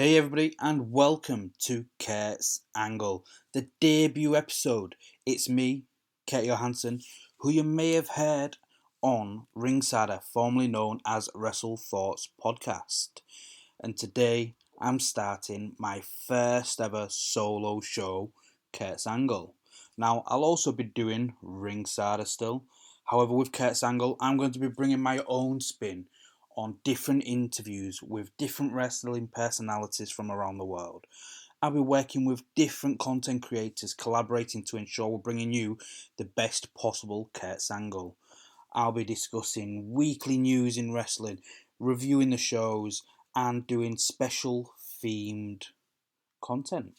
Hey everybody, and welcome to Kurt's Angle, the debut episode. It's me, Kurt Johansson, who you may have heard on Ringsider, formerly known as Wrestle Thoughts Podcast. And today I'm starting my first ever solo show, Kurt's Angle. Now, I'll also be doing Ringsider still. However, with Kurt's Angle, I'm going to be bringing my own spin on different interviews with different wrestling personalities from around the world. I'll be working with different content creators, collaborating to ensure we're bringing you the best possible Kurt's Angle. I'll be discussing weekly news in wrestling, reviewing the shows, and doing special themed content.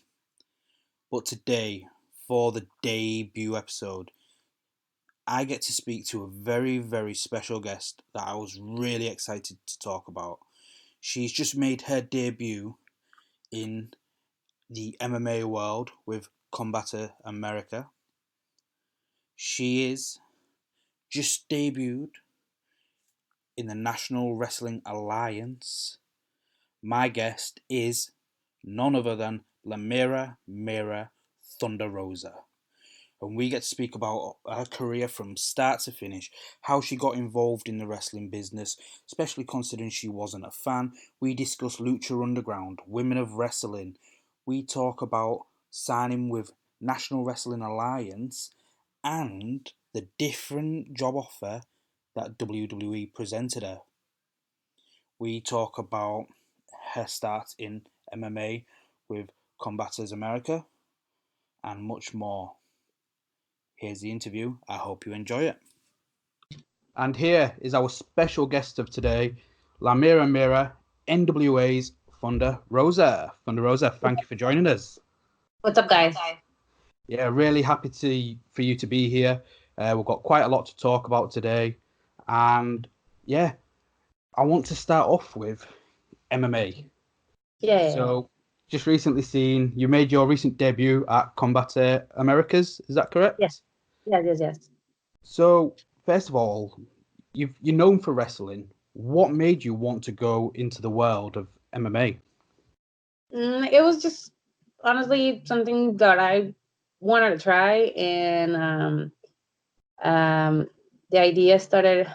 But today, for the debut episode, I get to speak to a very, very special guest that I was really excited to talk about. She's just made her debut in the MMA world with Combate America. She is just debuted in the National Wrestling Alliance. My guest is none other than La Mera Thunder Rosa. And we get to speak about her career from start to finish, how she got involved in the wrestling business, especially considering she wasn't a fan. We discuss Lucha Underground, Women of Wrestling. We talk about signing with National Wrestling Alliance and the different job offer that WWE presented her. We talk about her start in MMA with Combate America and much more. Here's the interview. I hope you enjoy it. And here is our special guest of today, La Mera, NWA's Thunder Rosa. Thunder Rosa, thank you for joining us. What's up, guys? Yeah, really happy for you to be here. We've got quite a lot to talk about today. And yeah, I want to start off with MMA. Yeah. So, just recently seen, you made your recent debut at Combate Americas, is that correct? Yes. So, first of all, you're known for wrestling. What made you want to go into the world of MMA? It was just honestly something that I wanted to try, and the idea started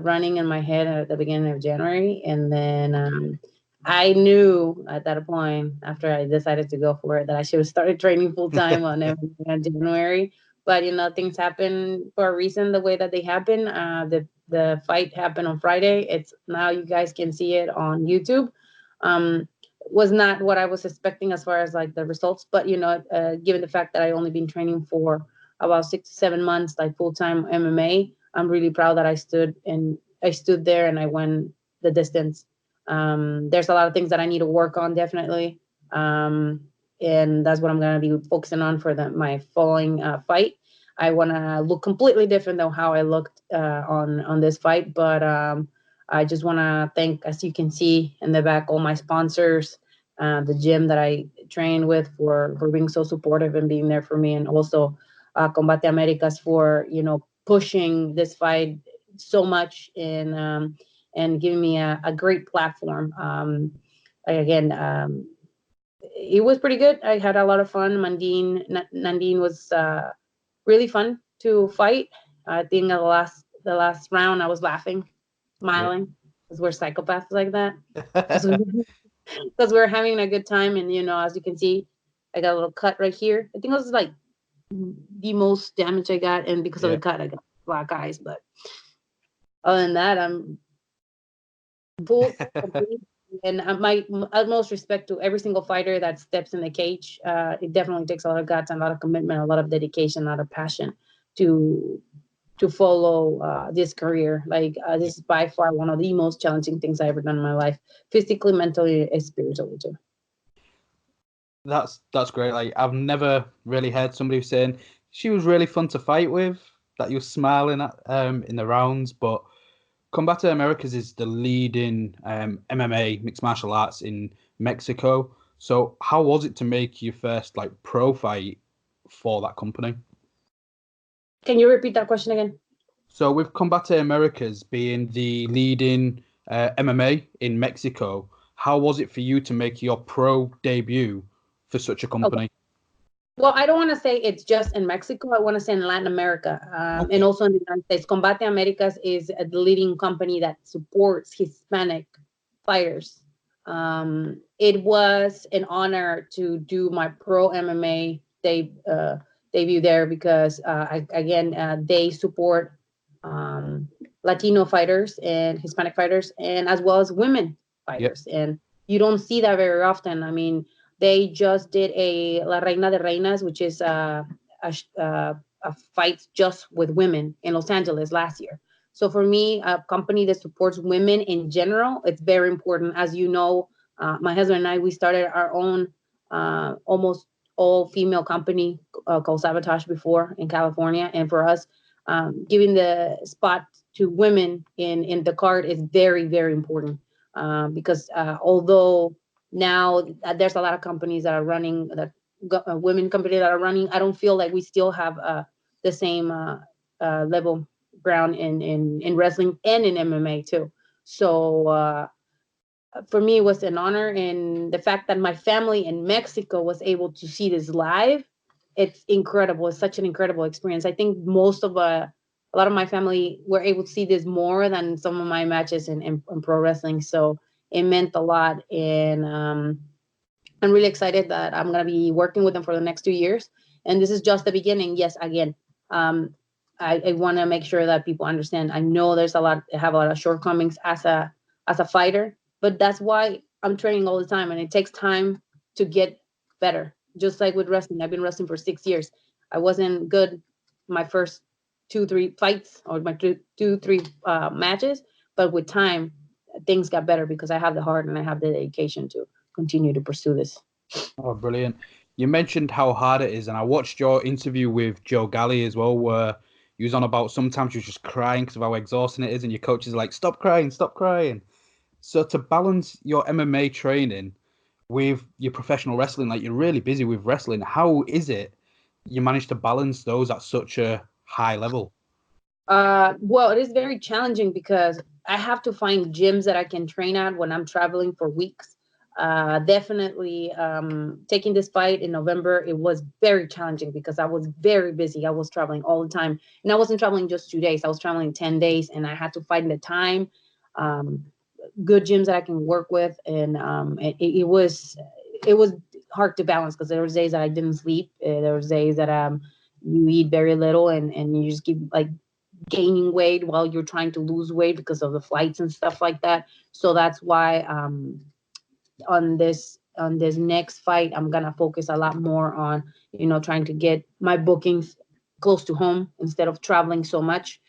running in my head at the beginning of January, and then I knew at that point, after I decided to go for it, that I should have started training full time on MMA in January. But things happen for a reason. The way that they happen, the fight happened on Friday. It's now you guys can see it on YouTube. Was not what I was expecting as far as like the results, but given the fact that I only been training for about 6 to 7 months, like full time MMA, I'm really proud that I stood there and I went the distance. There's a lot of things that I need to work on, definitely. And that's what I'm going to be focusing on for my following fight. I want to look completely different than how I looked on this fight. But I just want to thank, as you can see in the back, all my sponsors, the gym that I train with for being so supportive and being there for me. And also Combate Americas for, pushing this fight so much and giving me a great platform. It was pretty good. I had a lot of fun. Nandine was really fun to fight. I think the last round I was laughing, smiling, because we're psychopaths like that. Because we're having a good time, and as you can see, I got a little cut right here. I think it was like the most damage I got, and because of the cut, I got black eyes. But other than that, I'm full complete. And my utmost respect to every single fighter that steps in the cage. It definitely takes a lot of guts and a lot of commitment, a lot of dedication, a lot of passion to follow this career. Like this is by far one of the most challenging things I ever done in my life, physically, mentally, and spiritually too. That's great. Like I've never really heard somebody saying she was really fun to fight with, that you're smiling at in the rounds, but Combate Americas is the leading MMA mixed martial arts in Mexico. So how was it to make your first like pro fight for that company? Can you repeat that question again? So with Combate Americas being the leading MMA in Mexico, how was it for you to make your pro debut for such a company? Okay. Well, I don't want to say it's just in Mexico. I want to say in Latin America, and Okay. also in the United States. Combate Americas is the leading company that supports Hispanic fighters. It was an honor to do my pro MMA debut there because, they support Latino fighters and Hispanic fighters, and as well as women Yep. fighters. And you don't see that very often. I mean, they just did a La Reina de Reinas, which is a fight just with women in Los Angeles last year. So for me, a company that supports women in general, it's very important. As you know, my husband and I, we started our own almost all female company called Sabotage before in California. And for us, giving the spot to women in the card is very, very important because although now there's a lot of companies that are running that women companies that are running, I don't feel like we still have the same level ground in wrestling and in MMA too. So for me, it was an honor, and the fact that my family in Mexico was able to see this live, it's incredible. It's such an incredible experience. I think most of a lot of my family were able to see this more than some of my matches in pro wrestling. So it meant a lot, and I'm really excited that I'm going to be working with them for the next 2 years. And this is just the beginning. Yes, again, um, I want to make sure that people understand. I know I have a lot of shortcomings as a fighter, but that's why I'm training all the time, and it takes time to get better. Just like with wrestling, I've been wrestling for 6 years. I wasn't good my first 2, 3 fights or my 2, 3 matches, but with time, things got better because I have the heart and I have the dedication to continue to pursue this. Oh, brilliant. You mentioned how hard it is, and I watched your interview with Joe Galley as well, where you was on about sometimes you're just crying because of how exhausting it is, and your coach is like, stop crying, stop crying. So to balance your MMA training with your professional wrestling, like you're really busy with wrestling, how is it you manage to balance those at such a high level? Well, it is very challenging because I have to find gyms that I can train at when I'm traveling for weeks. Definitely taking this fight in November, it was very challenging because I was very busy. I was traveling all the time, and I wasn't traveling just 2 days. I was traveling 10 days, and I had to find the time, um, good gyms that I can work with, and it was hard to balance because there was days that I didn't sleep. There was days that you eat very little, and you just keep like gaining weight while you're trying to lose weight because of the flights and stuff like that. So that's why on this next fight, I'm gonna focus a lot more on trying to get my bookings close to home instead of traveling so much.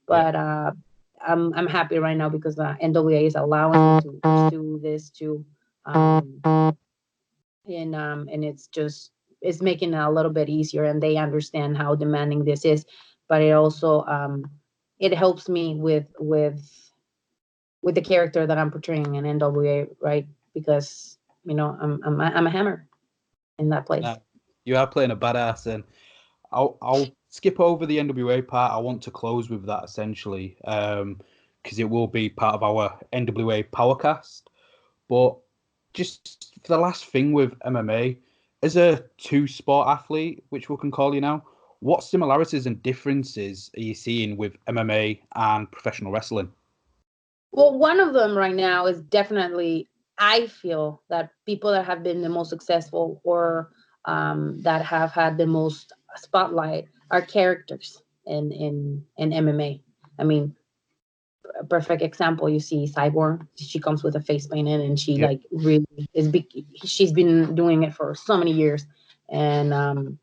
Yeah. But I'm happy right now because the NWA is allowing me to pursue this too, and it's making it a little bit easier, and they understand how demanding this is. But it also it helps me with the character that I'm portraying in NWA, right? Because I'm a hammer in that place. You are playing a badass, and I'll skip over the NWA part. I want to close with that essentially, because it will be part of our NWA Powercast. But just for the last thing with MMA, as a two-sport athlete, which we can call you now, what similarities and differences are you seeing with MMA and professional wrestling? Well, one of them right now is definitely, I feel that people that have been the most successful or that have had the most spotlight are characters in MMA. I mean, a perfect example, you see Cyborg. She comes with a face painted, and she Yep. like really is big. She's been doing it for so many years, and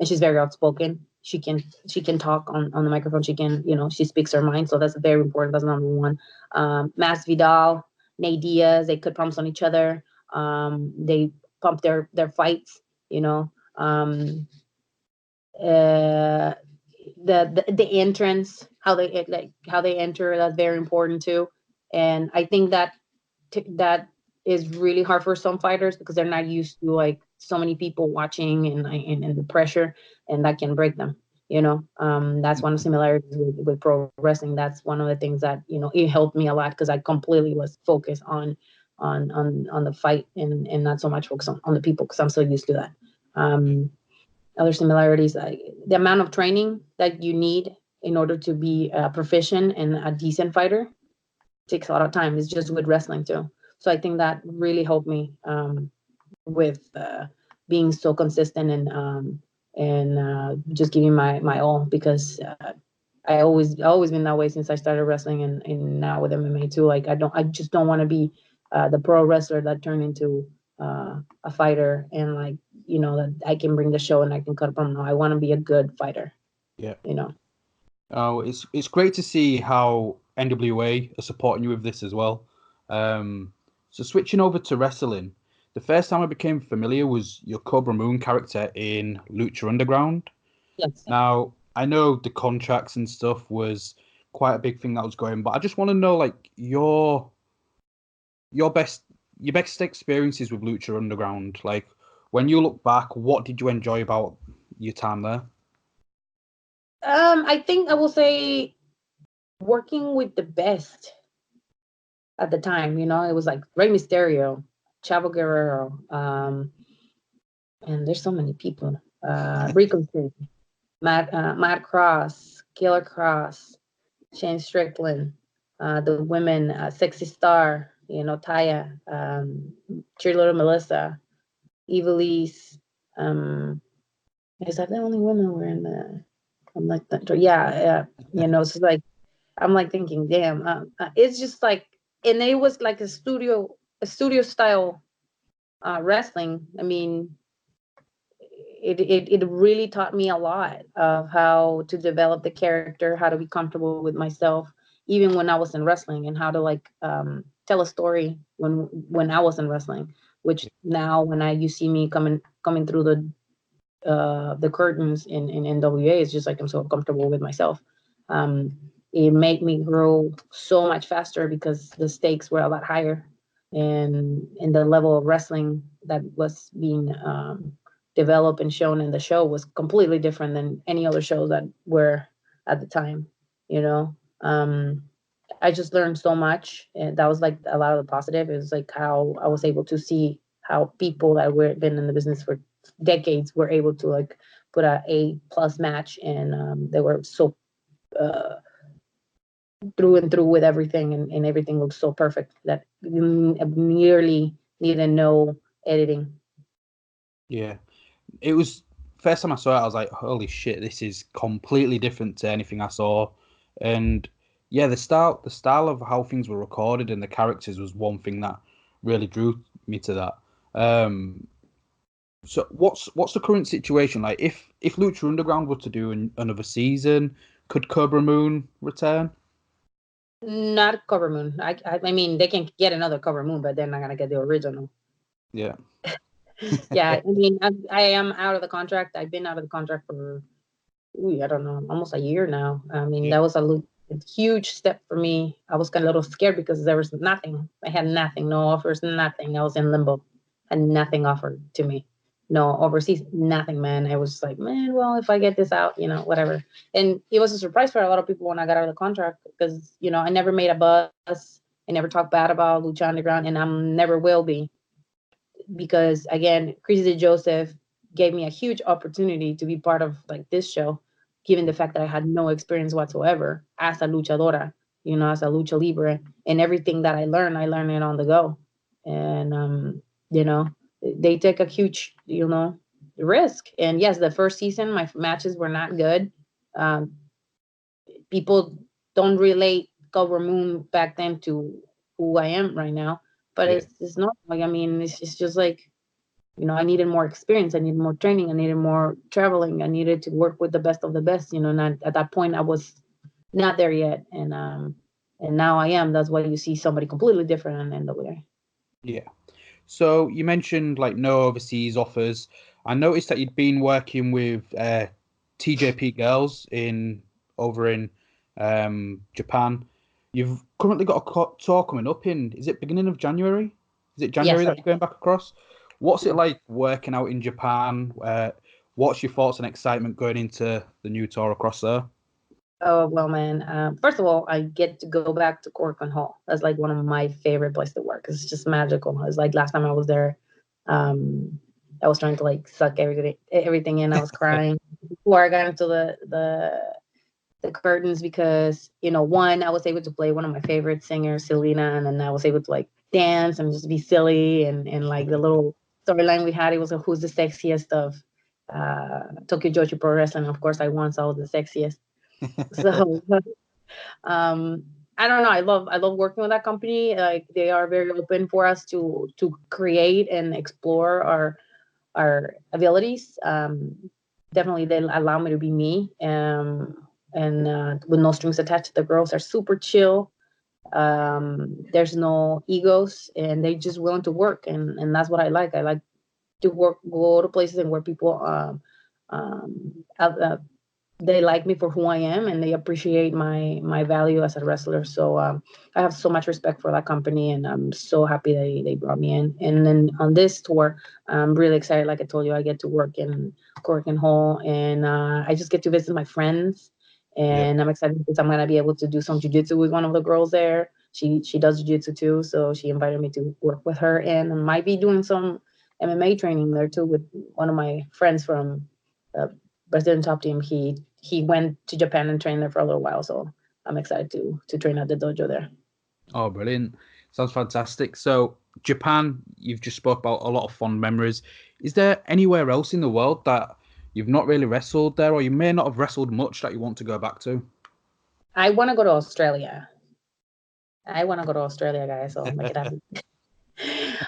she's very outspoken. She can talk on the microphone. She speaks her mind. So that's very important. That's number one. Mass Vidal, Nate Diaz, they could pumps on each other. They pump their fights. You know, uh, the entrance, how they enter. That's very important too. And I think that is really hard for some fighters because they're not used to like so many people watching and the pressure, and that can break them. That's one of the similarities with pro wrestling. That's one of the things that it helped me a lot because I completely was focused on on the fight and not so much focus on the people because I'm so used to that. Other similarities, the amount of training that you need in order to be a proficient and a decent fighter takes a lot of time. It's just with wrestling too. So I think that really helped me with being so consistent and just giving my all because I always been that way since I started wrestling and now with MMA too. Like I just don't want to be the pro wrestler that turned into a fighter and like that I can bring the show and I can cut from. No, I want to be a good fighter. Yeah. You know. Oh, it's great to see how NWA are supporting you with this as well. So switching over to wrestling, the first time I became familiar was your Cobra Moon character in Lucha Underground. Yes. Now, I know the contracts and stuff was quite a big thing that was going, but I just want to know like your best experiences with Lucha Underground. Like when you look back, what did you enjoy about your time there? I think I will say working with the best at the time. It was like Rey Mysterio, Chavo Guerrero, and there's so many people. Rico Street, Matt Cross, Killer Cross, Shane Strickland, the women, Sexy Star, Taya, Cheerleader Melissa, Evilise. Is that the only women were in the? I'm like, yeah. It's like I'm like thinking, damn, it's just like, and it was like a studio style wrestling. I mean, it really taught me a lot of how to develop the character, how to be comfortable with myself, even when I was in wrestling, and how to like tell a story when I was in wrestling. Which now, when you see me coming through the curtains in NWA, it's just like I'm so comfortable with myself. It made me grow so much faster because the stakes were a lot higher, and the level of wrestling that was being developed and shown in the show was completely different than any other shows that were at the time. You know, I just learned so much, and that was like a lot of the positive. It was like how I was able to see how people that were been in the business for decades were able to like put A+ match, and they were so uh, through and through with everything, and everything looked so perfect that you nearly needed no editing. Yeah. It was first time I saw it, I was like, holy shit, this is completely different to anything I saw. And yeah, the style of how things were recorded and the characters was one thing that really drew me to that. So what's the current situation like? If Lucha Underground were to do another season, could Cobra Moon return? Not Cover Moon. I mean, they can get another Cover Moon, but they're not gonna get the original. Yeah. Yeah, I mean, I am out of the contract. I've been out of the contract for, I don't know, almost a year now. I mean, Yeah. that was a huge step for me. I was kind of a little scared because there was nothing. I had nothing, no offers, nothing. I was in limbo, had nothing offered to me. No overseas, nothing, man. I was like, man, well, if I get this out, whatever. And it was a surprise for a lot of people when I got out of the contract because, I never made a buzz. I never talked bad about Lucha Underground, and I never will be because again, Crazy Joseph gave me a huge opportunity to be part of like this show, given the fact that I had no experience whatsoever as a luchadora, as a lucha libre, and everything that I learned it on the go, and you know, they take a huge, risk. And yes, the first season my matches were not good. Um, People don't relate Cobra Moon back then to who I am right now, but Yeah. it's not like, I mean, it's just like, I needed more experience. I needed more training. I needed more traveling. I needed to work with the best of the best. Not at that point I was not there yet, and now I am. That's why you see somebody completely different in NWA. Yeah. So you mentioned like no overseas offers. I noticed that you'd been working with TJP Girls in over in Japan. You've currently got a tour coming up in, is it beginning of January? Is it January Yes, that you're going back across? What's it like working out in Japan? What's your thoughts and excitement going into the new tour across there? Oh, well, man. First of all, I get to go back to Corcoran Hall. That's like one of my favorite places to work. It's just magical. It's like last time I was there, um, I was trying to like suck everything in. I was crying before I got into the curtains because, one, I was able to play one of my favorite singers, Selena, and then I was able to like dance and just be silly and like the little storyline we had. It was a who's the sexiest of Tokyo Joshi Pro Wrestling. Of course, I won, so I was the sexiest. So um I don't know, I love working with that company. Like they are very open for us to create and explore our abilities. Definitely they allow me to be me, and with no strings attached. The girls are super chill. There's no egos, and they just willing to work, and that's what I like to work, go to places and where people they like me for who I am, and they appreciate my value as a wrestler. So I have so much respect for that company, and I'm so happy they brought me in. And then on this tour, I'm really excited. Like I told you, I get to work in Cork Hall, and I just get to visit my friends. Yeah. And I'm excited because I'm gonna be able to do some jujitsu with one of the girls there. She does jujitsu too, so she invited me to work with her, and I might be doing some MMA training there too with one of my friends from the Brazilian top team. He went to Japan and trained there for a little while, so I'm excited to train at the dojo there. Oh, brilliant. Sounds fantastic. So, Japan, you've just spoke about a lot of fond memories. Is there anywhere else in the world that you've not really wrestled there, or you may not have wrestled much that you want to go back to? I want to go to Australia. I want to go to Australia, guys. So make it happen.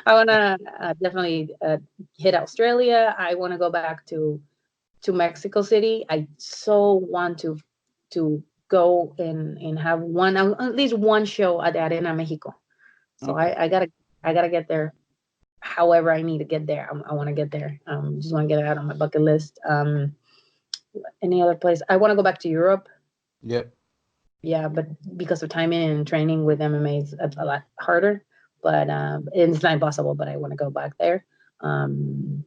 I want to definitely hit Australia. I want to go back to Mexico City. I so want to go and have one at least one show at the Arena Mexico. So Okay. I gotta get there. However, I need to get there. I want to get there. Just want to get it out on my bucket list. Any other place? I want to go back to Europe. Yeah. Yeah, but because of timing and training with MMA, it's a lot harder. But it's not impossible. But I want to go back there. Um,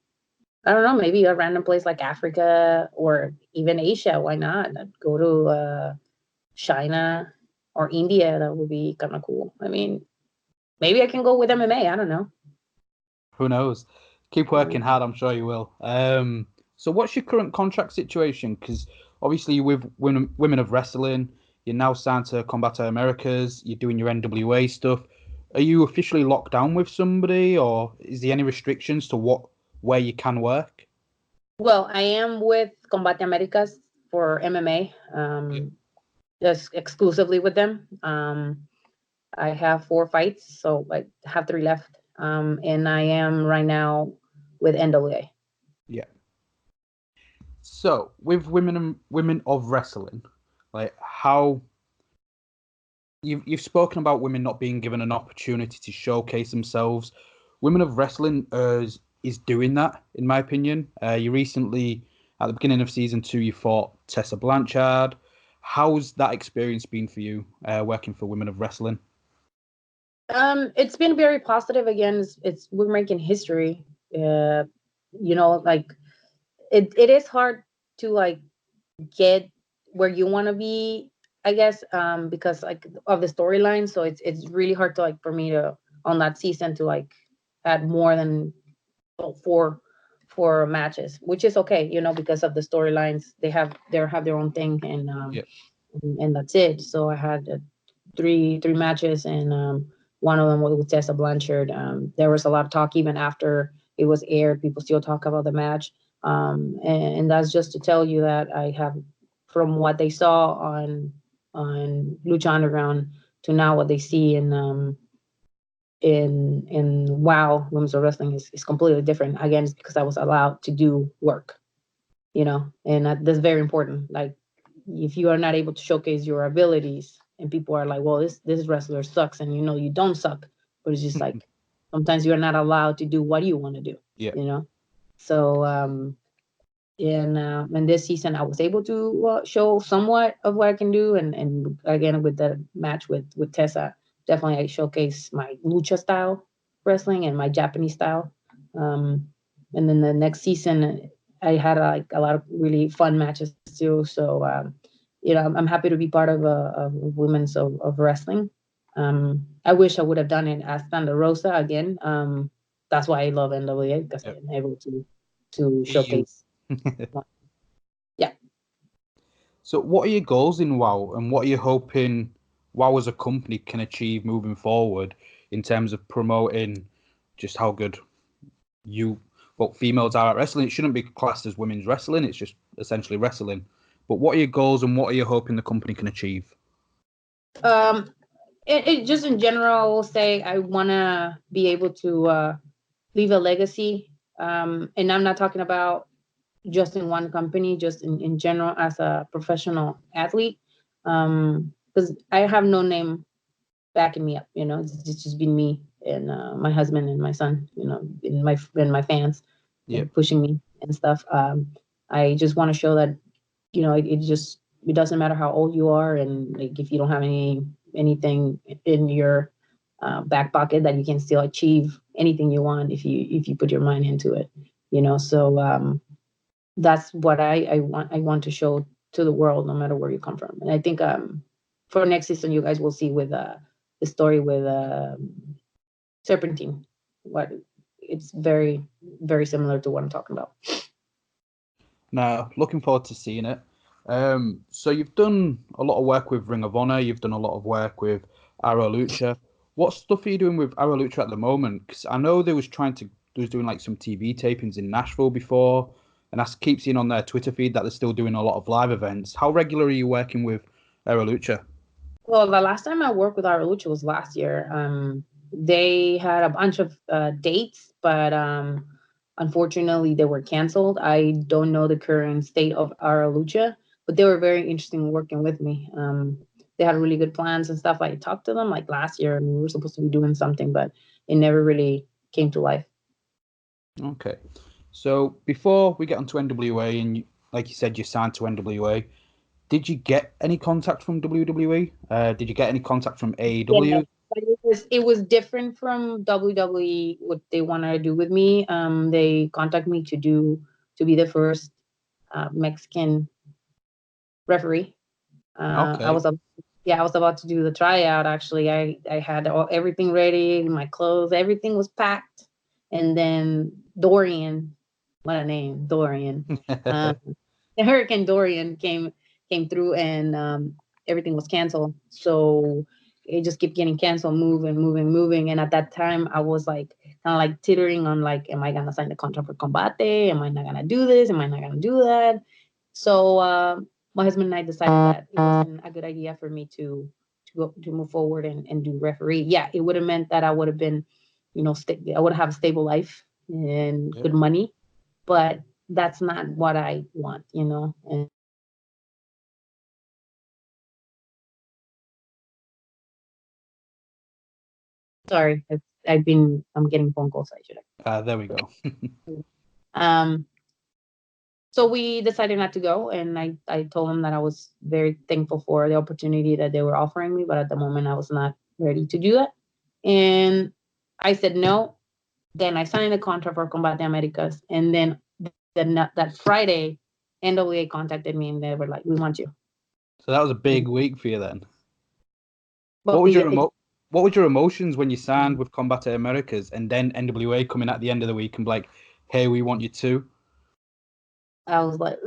I don't know, maybe a random place like Africa or even Asia. Why not? I'd go to China or India. That would be kind of cool. I mean, maybe I can go with MMA. I don't know. Who knows? Keep working hard. I'm sure you will. So what's your current contract situation? Because obviously you're with women of wrestling. You're now signed to Combate Americas. You're doing your NWA stuff. Are you officially locked down with somebody, or is there any restrictions to where you can work? Well, I am with Combate Americas for MMA, Yeah. just exclusively with them. I have 4 fights, so I have 3 left. And I am right now with NWA. Yeah. So with women of wrestling, like how you've spoken about women not being given an opportunity to showcase themselves. Women of wrestling is doing that, in my opinion. You recently, at the beginning of season 2, you fought Tessa Blanchard. How's that experience been for you, working for women of wrestling? It's been very positive. Again, it's we're making history. Uh, like it is hard to like get where you want to be, I guess, because like of the storyline. So it's really hard to like for me to on that season to like add more than 4 matches, which is okay, because of the storylines. They have their own thing, Yeah, and that's it. So I had three matches, and one of them was with Tessa Blanchard. There was a lot of talk even after it was aired. People still talk about the match, and that's just to tell you that I have, from what they saw on Lucha Underground to now what they see in WoW Women's Wrestling is completely different. Again, it's because I was allowed to do work, and that's very important. Like if you are not able to showcase your abilities and people are like, well, this wrestler sucks, and you don't suck, but it's just like sometimes you're not allowed to do what you want to do, yeah, you know so in this season I was able to show somewhat of what I can do, and again with the match with Tessa, definitely I showcase my lucha style wrestling and my Japanese style. And then the next season I had like a lot of really fun matches too. So I'm happy to be part of women's of wrestling. I wish I would have done it as Thunder Rosa again. That's why I love NWA, because Yep. I'm able to showcase. Yeah. So what are your goals in WoW, and what are you hoping WoW as a company can achieve moving forward in terms of promoting just how good females are at wrestling? It shouldn't be classed as women's wrestling, it's just essentially wrestling. But what are your goals, and what are you hoping the company can achieve? It just in general, I will say I want to be able to leave a legacy. And I'm not talking about just in one company, just in general as a professional athlete. Because I have no name backing me up, it's just been me and my husband and my son, and my fans, Yep. pushing me and stuff. I just want to show that, it doesn't matter how old you are, and like if you don't have anything in your back pocket, that you can still achieve anything you want if you put your mind into it. So that's what I want to show to the world, no matter where you come from. And I think for next season, you guys will see with the story with Serpentine. What It's very, very similar to what I'm talking about. Now, looking forward to seeing it. So you've done a lot of work with Ring of Honor. You've done a lot of work with Arrow Lucha. What stuff are you doing with Arrow Lucha at the moment? Because I know they was doing like some TV tapings in Nashville before, and I keep seeing on their Twitter feed that they're still doing a lot of live events. How regular are you working with Arrow Lucha? Well, the last time I worked with Ara Lucha was last year. They had a bunch of dates, but unfortunately they were canceled. I don't know the current state of Ara Lucha, but they were very interesting working with me. They had really good plans and stuff. I talked to them like last year, and we were supposed to be doing something, but it never really came to life. Okay. So before we get onto NWA, and like you said, you signed to NWA. Did you get any contact from WWE? Did you get any contact from Yeah, AEW? but it was different from WWE, what they wanted to do with me. They contacted me to be the first Mexican referee. I Okay. was I was about to do the tryout. Actually, I had everything ready, my clothes, everything was packed, and then Dorian, what a name, Dorian. Um, the Hurricane Dorian came through, and everything was canceled. So it just kept getting canceled, moving. And at that time, I was like kind of like teetering on like, am I gonna sign the contract for Combate? Am I not gonna do this? Am I not gonna do that? So my husband and I decided that it wasn't a good idea for me to move forward and do referee. Yeah, it would have meant that I would have been, I would have a stable life and Yeah. good money, but that's not what I want. And sorry, I'm getting phone calls. I should There we go. have. So we decided not to go, and I told them that I was very thankful for the opportunity that they were offering me, but at the moment I was not ready to do that. And I said no. Then I signed a contract for Combate Americas, and then that Friday, NWA contacted me and they were like, "We want you." So that was a And, big week for you then. What but was yeah, what was your emotions when you signed with Combate Americas and then NWA coming at the end of the week and be like, "Hey, we want you too." I was like,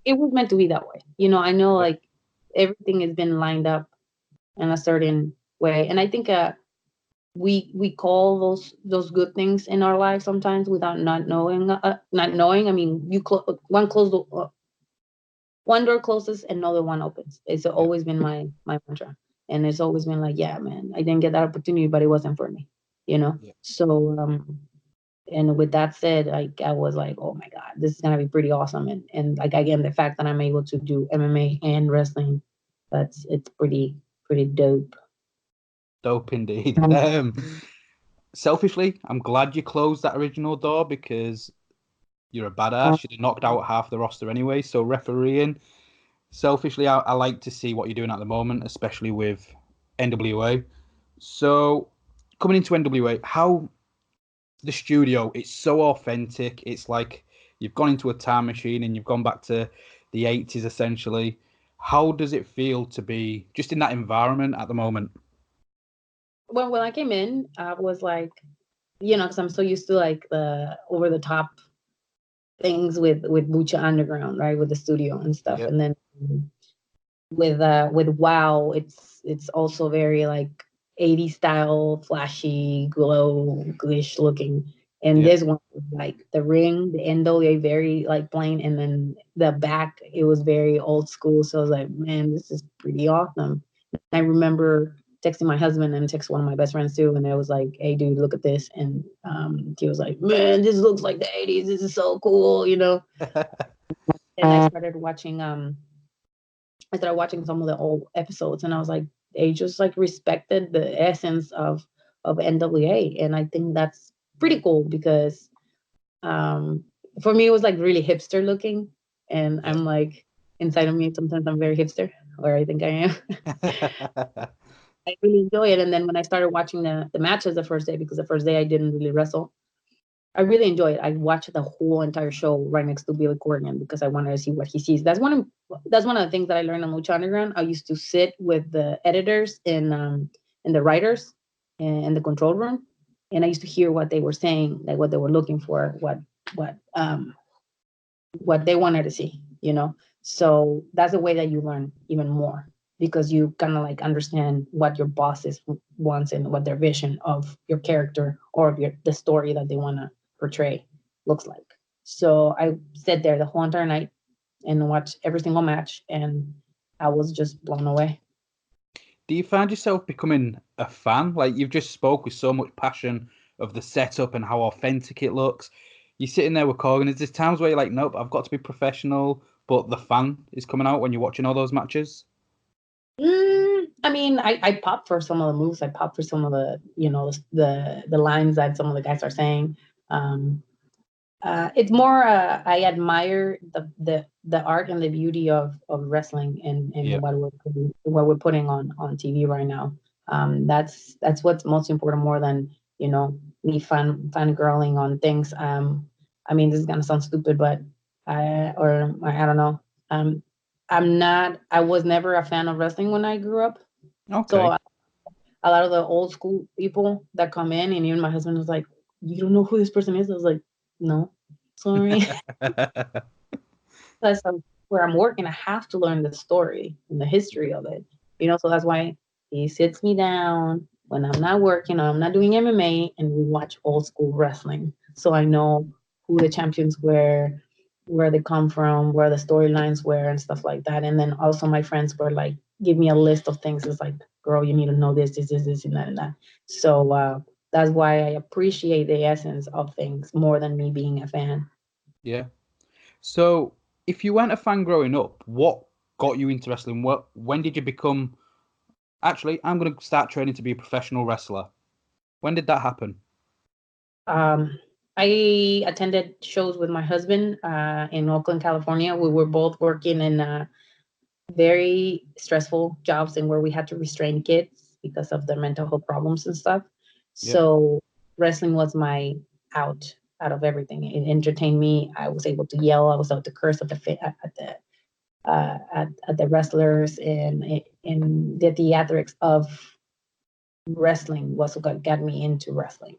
it was meant to be that way. I know Yep. like everything has been lined up in a certain way, and I think we call those good things in our lives sometimes without not knowing. I mean, one door closes, another one opens. It's Yep. always been my mantra, and it's always been like, yeah, man, I didn't get that opportunity, but it wasn't for me. Yep. So and with that said, like I was like, oh my god, this is gonna be pretty awesome. And like again, the fact that I'm able to do MMA and wrestling, it's pretty dope. Dope indeed. Selfishly, I'm glad you closed that original door because you're a badass. You'd have knocked out half the roster anyway. So refereeing, selfishly, I like to see what you're doing at the moment, especially with NWA. So coming into NWA, how the studio, it's so authentic. It's like you've gone into a time machine and you've gone back to the 80s essentially. How does it feel to be just in that environment at the moment? Well, when I came in, I was like, because I'm so used to like the over the top things with Lucha Underground, right, with the studio and stuff, Yep. and then with WoW, it's also very like 80s style, flashy, glish looking. And Yep. this one was like the ring, the NWA, very like plain, and then the back it was very old school. So I was like, man, this is pretty awesome. I remember texting my husband and text one of my best friends too, and I was like, "Hey, dude, look at this!" And he was like, "Man, this looks like the '80s. This is so cool." And I started watching some of the old episodes, and I was like, they just like respected the essence of NWA, and I think that's pretty cool because um, for me it was like really hipster looking, and Yep. I'm like inside of me sometimes I'm very hipster, or I think I am. I really enjoy it, and then when I started watching the matches the first day, because the first day I didn't really wrestle, I really enjoy it. I watched the whole entire show right next to Billy Corgan because I wanted to see what he sees. That's one of the things that I learned on Lucha Underground. I used to sit with the editors and the writers in the control room, and I used to hear what they were saying, like what they were looking for, what um what they wanted to see. So that's a way that you learn even more because you kind of like understand what your bosses wants and what their vision of your character or of the story that they want to portray looks like. So I sat there the whole entire night and watched every single match, and I was just blown away. Do you find yourself becoming a fan? Like you've just spoke with so much passion of the setup and how authentic it looks. You're sitting there with Corgan. Is there times where you're like, nope, I've got to be professional, but the fan is coming out when you're watching all those matches? I mean, I pop for some of the moves. I pop for some of the lines that some of the guys are saying. Um, it's more I admire the art and the beauty of wrestling and Yeah. what we're putting on TV right now. That's what's most important more than me fangirling on things. I mean, this is gonna sound stupid, but I don't know. Um, I was never a fan of wrestling when I grew up. So Okay. a lot of the old school people that come in, and even my husband was like, "You don't know who this person is?" I was like, "No, sorry." That's where I'm working. I have to learn the story and the history of it. So that's why he sits me down when I'm not working or I'm not doing MMA, and we watch old school wrestling. So I know who the champions were, where they come from, where the storylines were, and stuff like that. And then also my friends were like, give me a list of things. It's like, girl, you need to know this, and that, and that. So that's why I appreciate the essence of things more than me being a fan. Yeah. So, if you weren't a fan growing up, what got you into wrestling? When did you become, actually, I'm going to start training to be a professional wrestler? When did that happen? Um, I attended shows with my husband in Oakland, California. We were both working in very stressful jobs and where we had to restrain kids because of their mental health problems and stuff. Yep. So wrestling was my out of everything. It entertained me. I was able to yell. I was able to curse at the wrestlers, and in the theatrics of wrestling was what got me into wrestling.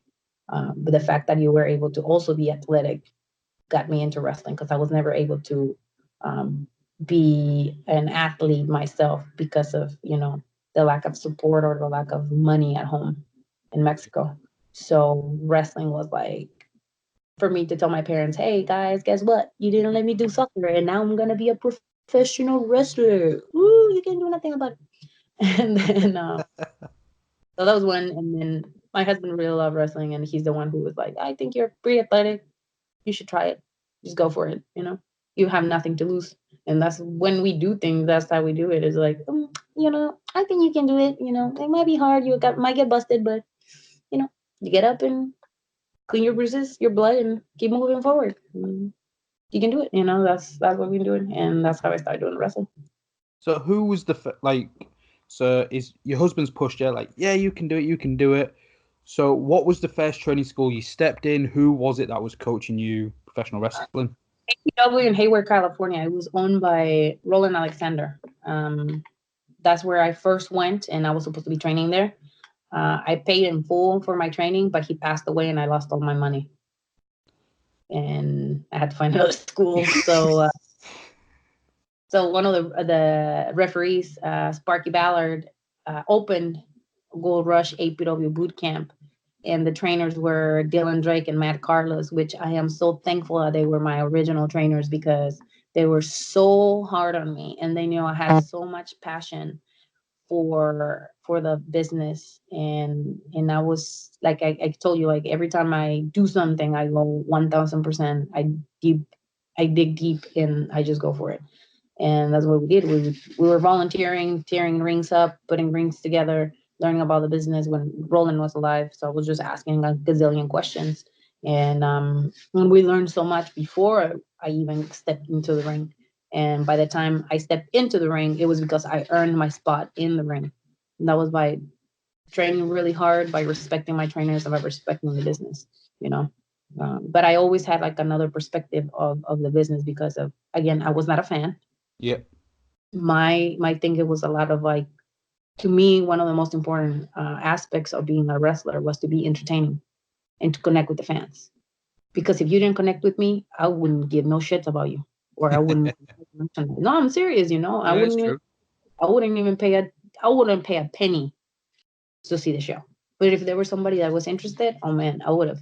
But the fact that you were able to also be athletic got me into wrestling because I was never able to um, be an athlete myself because of the lack of support or the lack of money at home in Mexico. So wrestling was like for me to tell my parents, "Hey guys, guess what? You didn't let me do soccer, and now I'm gonna be a professional wrestler. Woo! You can't do nothing about it." And then so that was one. And then my husband really loved wrestling, and he's the one who was like, "I think you're pretty athletic. You should try it. Just go for it. You have nothing to lose." And that's when we do things. That's how we do it. Is like, I think you can do it. It might be hard. Might get busted, but you know, you get up and clean your bruises, your blood, and keep moving forward. You can do it. That's what we're doing, and that's how I started doing wrestling. So, who was so is your husband's pushed you, like, yeah, you can do it, you can do it. So, what was the first training school you stepped in? Who was it that was coaching you professional wrestling? APW in Hayward, California. It was owned by Roland Alexander. That's where I first went, and I was supposed to be training there. I paid in full for my training, but he passed away, and I lost all my money, and I had to find another school. So one of the referees, Sparky Ballard, opened Gold Rush APW boot camp, and the trainers were Dylan Drake and Matt Carlos, which I am so thankful that they were my original trainers because they were so hard on me, and they knew I had so much passion for the business, and I was like I told you, like every time I do something, I go 1,000%. I dig deep, and I just go for it. And that's what we did. We were volunteering, tearing rings up, putting rings together, learning about the business when Roland was alive. So I was just asking a gazillion questions. And we learned so much before I even stepped into the ring. And by the time I stepped into the ring, it was because I earned my spot in the ring. And that was by training really hard, by respecting my trainers, and by respecting the business, you know. But I always had like another perspective of the business because of, again, I was not a fan. Yeah. My thing, it was a lot of like, to me, one of the most important aspects of being a wrestler was to be entertaining and to connect with the fans. Because if you didn't connect with me, I wouldn't give no shits about you, or I wouldn't. No, I'm serious. I Yeah, it's wouldn't even. true. I wouldn't even pay a. I wouldn't pay a penny to see the show. But if there was somebody that was interested, oh man, I would have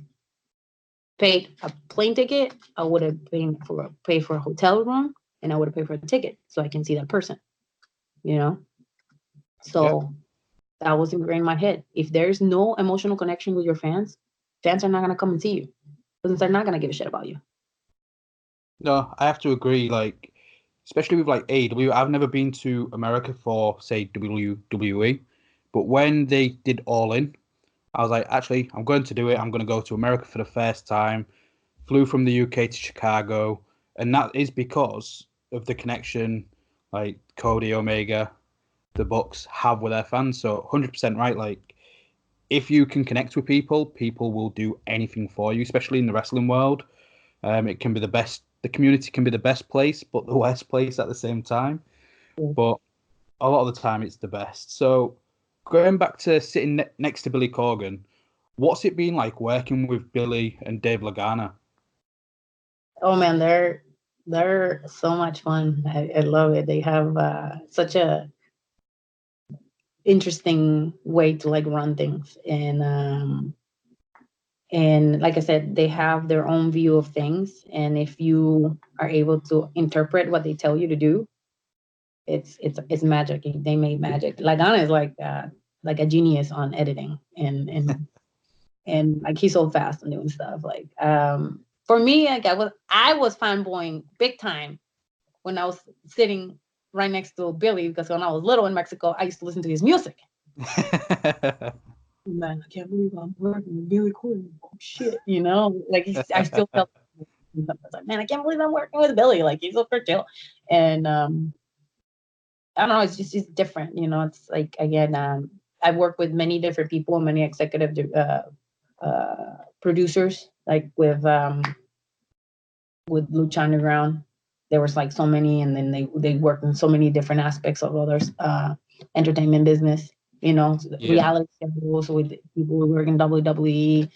paid a plane ticket. I would have paid for a hotel room, and I would have paid for a ticket so I can see that person. You know. Yeah. So that was ingrained in my head. If there's no emotional connection with your fans, fans are not gonna come and see you because they're not gonna give a shit about you. No, I have to agree. Like, especially with like AEW, I've never been to America for say WWE, but when they did All In, I was like, actually, I'm going to do it. I'm going to go to America for the first time. Flew from the UK to Chicago, and that is because of the connection like Cody Omega, the Bucks have with their fans. So 100% right. Like, if you can connect with people, people will do anything for you, especially in the wrestling world. It can be the best. The community can be the best place, but the worst place at the same time. But a lot of the time, it's the best. So going back to sitting next to Billy Corgan, what's it been like working with Billy and Dave Lagana? Oh man, they're so much fun. I love it. They have such a interesting way to like run things, and like I said, they have their own view of things. And if you are able to interpret what they tell you to do, it's magic. They made magic. Lagana is like a genius on editing, and like he's so fast and doing stuff. Like for me, like I was fanboying big time when I was sitting right next to Billy, because when I was little in Mexico, I used to listen to his music. Man, I can't believe I'm working with Billy Corgan. Oh shit, like I still felt like, man, I can't believe I'm working with Billy. Like he's super chill, and I don't know, it's different. It's like, again, I've worked with many different people, many executive producers, like with Lucha Underground. There was like so many, and then they worked in so many different aspects of others entertainment business. Yeah, Reality shows with people who work in WWE.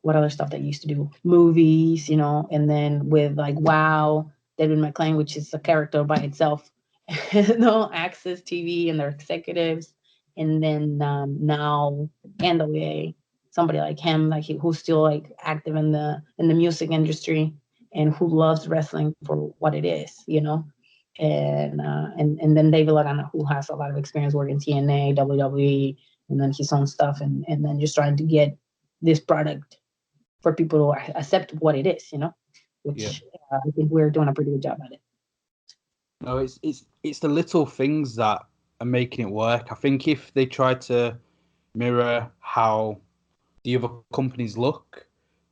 What other stuff they used to do? Movies, and then with like WoW, David McClain, which is a character by itself. Access TV and their executives, and then now NWA, somebody like him, like who's still like active in the music industry, and who loves wrestling for what it is, and then David Lagana, who has a lot of experience working TNA, WWE, and then his own stuff, and then just trying to get this product for people to accept what it is, yeah. which I think we're doing a pretty good job at it. No, it's the little things that are making it work. I think if they tried to mirror how the other companies look,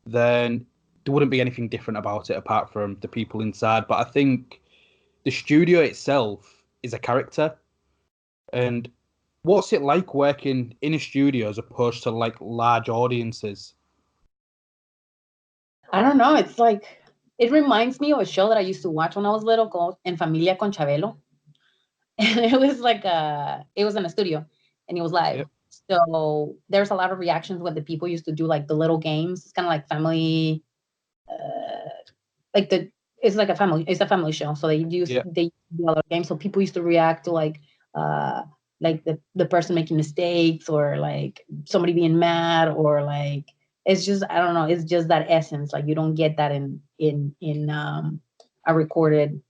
then there wouldn't be anything different about it apart from the people inside. But I think the studio itself is a character. And what's it like working in a studio as opposed to like large audiences? I don't know. It's like It reminds me of a show that I used to watch when I was little called En Familia con Chabelo. And it was like it was in a studio and it was live. Yep. So there's a lot of reactions when the people used to do like the little games. It's kind of like family, like it's like it's a family show. So they do a lot of games. So people used to react to uh like the person making mistakes or like somebody being mad or like it's just I don't know, it's just that essence. Like you don't get that in a recorded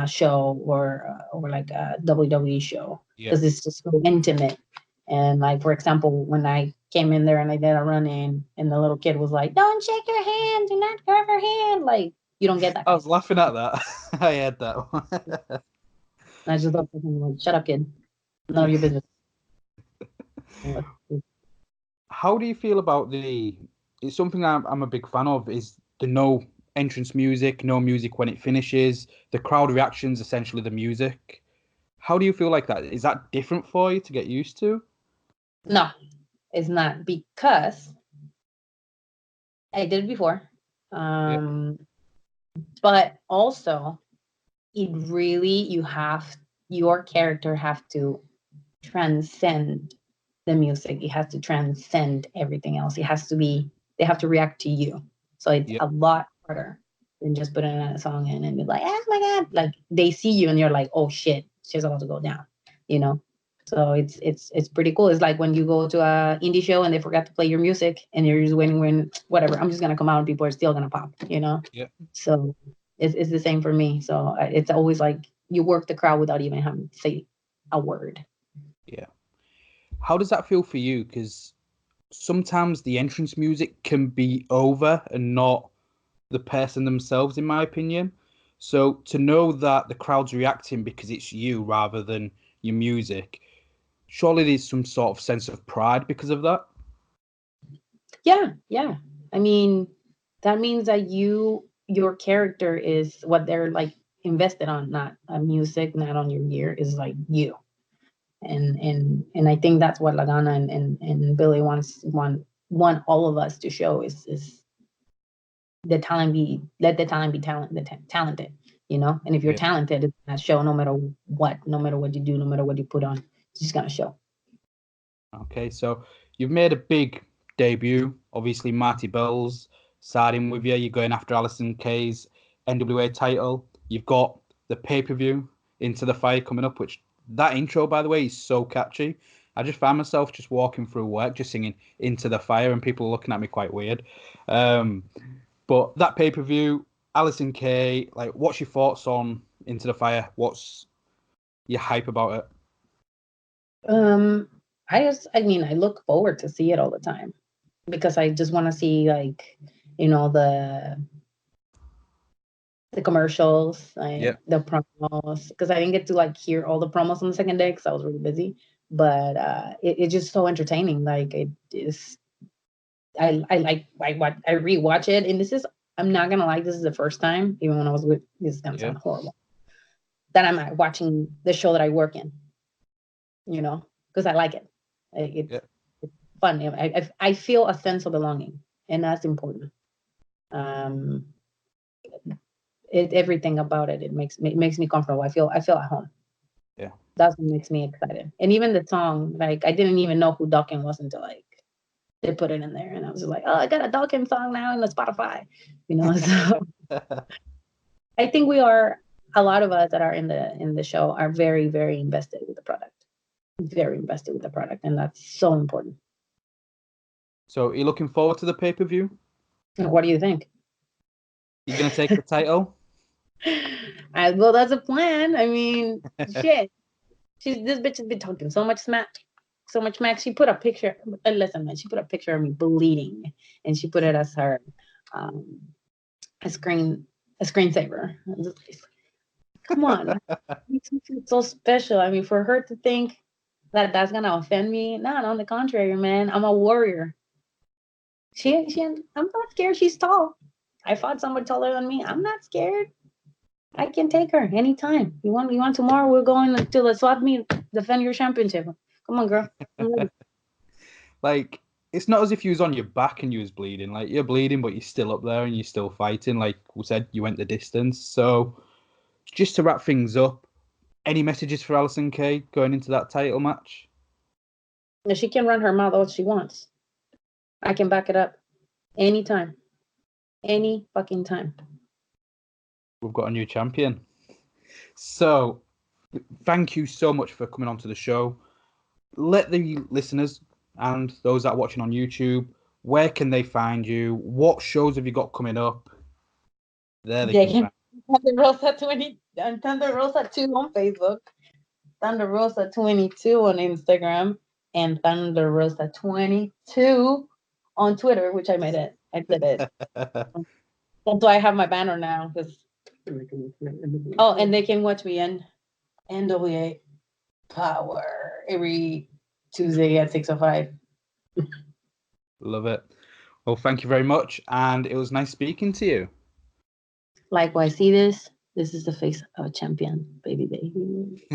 show or like a WWE show because it's just so intimate. And like for example, when I came in there and I did a run in, and the little kid was like, "Don't shake your hand, do not grab her hand." Like you don't get that. I was laughing at that. I heard that one. And I just looked at him like, "Shut up, kid. None of your business." How do you feel about it's something I'm a big fan of, is the no entrance music, no music when it finishes, the crowd reactions, essentially the music. How do you feel like that? Is that different for you to get used to? No, it's not, because I did it before. But also it really, your character have to transcend the music. It has to transcend everything else. They have to react to you. So it's a lot harder than just putting a song in and be like, "Oh my God." Like they see you and you're like, "Oh shit, she's about to go down," you know? So it's pretty cool. It's like when you go to a indie show and they forgot to play your music and you're just waiting when whatever, I'm just gonna come out and people are still gonna pop, you know? Yeah. So it's the same for me. So it's always like you work the crowd without even having to say a word. Yeah. How does that feel for you? Because sometimes the entrance music can be over and not the person themselves, in my opinion. So to know that the crowd's reacting because it's you rather than your music, surely there's some sort of sense of pride because of that. Yeah. I mean, that means that your character is what they're like invested on, not on music, not on your gear, is like you. And I think that's what Lagana and Billy want all of us to show is the talent be let the talent be talented, you know. And if you're talented, it's gonna show no matter what you do, no matter what you put on, it's just gonna show. Okay, so you've made a big debut. Obviously, Marty Bell's siding with you. You're going after Alison Kay's NWA title. You've got the pay-per-view Into the Fire coming up, which that intro, by the way, is so catchy. I just found myself just walking through work, just singing Into the Fire, and people are looking at me quite weird. But that pay-per-view, Alison Kay, like, what's your thoughts on Into the Fire? What's your hype about it? I mean, I look forward to see it all the time because I just want to see like, you know, the commercials, like the promos, because I didn't get to like hear all the promos on the second day because I was really busy. But it's just so entertaining. Like it is, I rewatch it, and I'm not gonna lie, this is the first time, even when I was with, this is gonna sound horrible, that I'm watching the show that I work in, you know, because I like it. It's fun. I feel a sense of belonging, and that's important. Um, everything about it makes me comfortable. I feel at home. Yeah. That's what makes me excited. And even the song, like I didn't even know who Dawkins was until like they put it in there, and I was just like, "Oh, I got a Dawkins song now in the Spotify," you know. So I think a lot of us that are in the show are very, very invested with the product. Very invested with the product, and that's so important. So, are you looking forward to the pay-per-view? What do you think? You're going to take the title? Well, that's a plan. I mean, shit. This bitch has been talking so much smack, so much smack. She put a picture. Listen, man. She put a picture of me bleeding, and she put it as her um, a screensaver. Come on, it makes me feel so special. I mean, for her to think that that's gonna offend me, no, on the contrary, man. I'm a warrior. I'm not scared. She's tall. I fought somebody taller than me. I'm not scared. I can take her anytime. You want tomorrow? We're going to the swap meet, defend your championship. Come on, girl. Like, it's not as if you was on your back and you was bleeding. Like, you're bleeding, but you're still up there and you're still fighting. Like we said, you went the distance. So just to wrap things up, any messages for Alison Kay going into that title match? And she can run her mouth all she wants. I can back it up anytime. Any fucking time. We've got a new champion. So thank you so much for coming onto the show. Let the listeners and those that are watching on YouTube, where can they find you? What shows have you got coming up? There they can find Thunder Rosa 20 and Thunder Rosa 2 on Facebook, Thunder Rosa 22 on Instagram, and Thunder Rosa 22 on Twitter, which I made it. I did it. That's why I have my banner now. And they can watch me in NWA Power every Tuesday at 6:05. Love it. Well, thank you very much, and it was nice speaking to you. Likewise, see this? This is the face of a champion, baby.